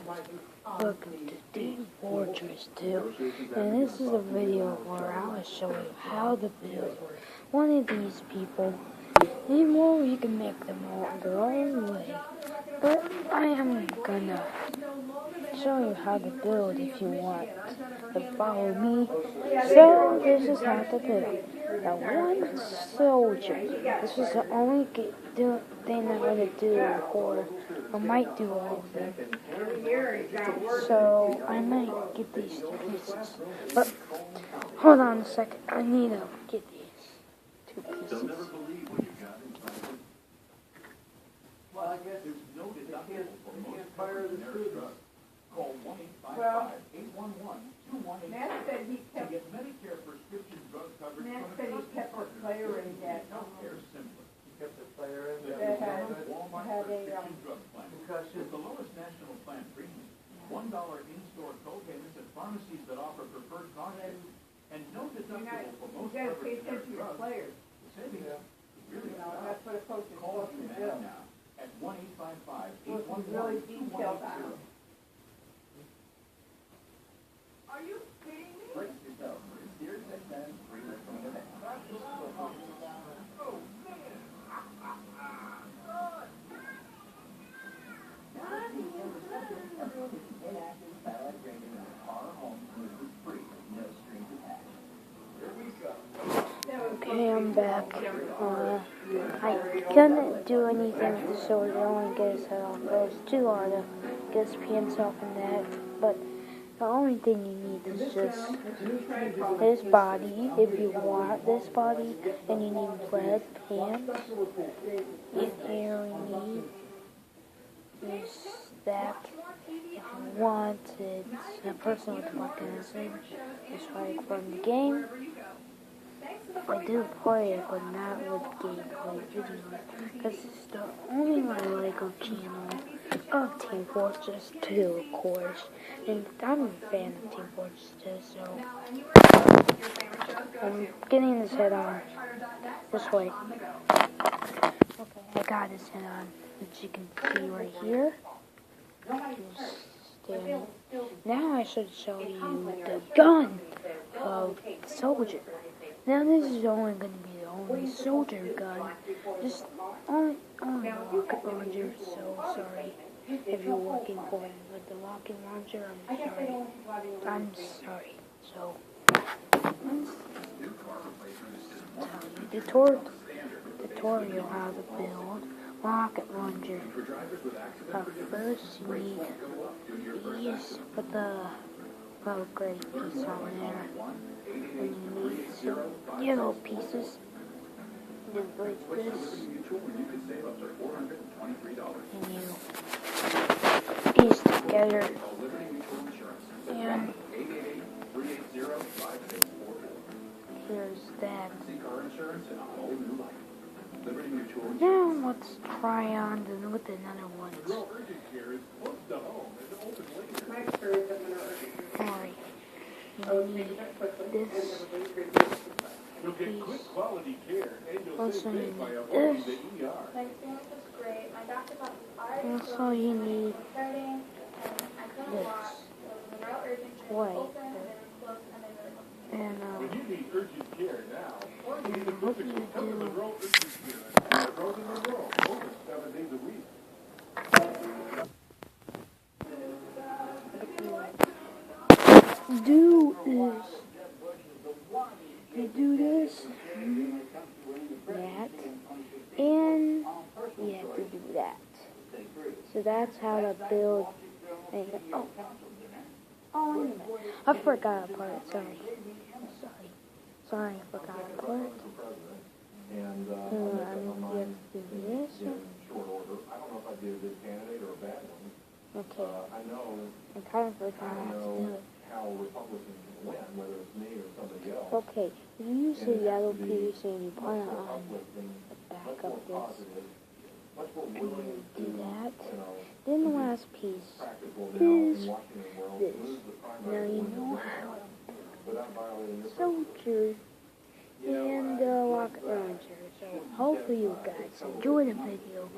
Welcome to Team Fortress 2, and this is a video where I will show you how to build one of these people, and well, you can make them all their own way, but I am gonna show you how to build if you want to follow me. So this is how to build. Now, one soldier. This is the only thing I'm going to do, or I might do all of them. So I might get these two pieces. But hold on a second. I need to get these two pieces. Well, I guess it's no deductible for most fire the students. Call 1-855-811-2188 Matt said he to get Medicare prescription drug coverage. Matt said he kept a player in that. Healthcare simpler. He kept a player in That there. had Walmart a prescription drug plan. Concussion. With the lowest national plan premium, $1 in-store co-payments at pharmacies that offer preferred cost and no deductible for most You gotta pay covered attention to your drugs. players. The savings is really That's what a coach is Call supposed to us do. now at 1-855-811-2188. Really detailed on it. Are you kidding me? Brace yourself for a series of 10 free listening events. Inactive satellite radio in the car or home is free, no strings attached. Here we go. Okay, I'm back. I couldn't do anything with the soldier. I only get his head off. It was too hard to get his pants off and that. But the only thing you need is just his body, if you want this body, and you need red pants. And here we need is that if you wanted a person with the mechanism, just like from the game. I do play it, but not with gameplay videos, because it's the only Lego channel of Team Fortress 2, of course, and I'm a fan of Team Fortress 2, so I'm getting his head on this way. Okay, I got his head on, which you can see right here. Now I should show you the gun of the soldier. Now this is only going to be the only soldier gun, just only rocket launcher, so sorry if you're looking for it, but the rocket launcher, I'm sorry, so let's tell you tutorial how to build rocket launcher. First you need these with the gray piece on there. And you need some yellow pieces, just like this, and you piece together, and here's that. Now let's try on with another one. Sorry. You need this piece. Also you need this. Also you need this. Wait. And I hope you do. You do this, that, and you have to do that. So that's how to build. I forgot a part. Sorry, I forgot a part. And You have to do this. Okay. I kind of forgot how to do it. Okay, if you use the yellow piece and you put it on the back of this, and you do that, then the last piece is this. Now you know how soldier and the rocket launcher. So hopefully you guys enjoy the video,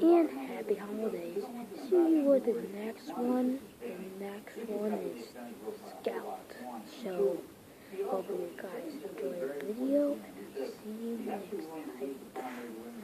and happy holidays. See you for the next one. The next one is Scout. So, hope you guys enjoy the video, and I'll see you next time.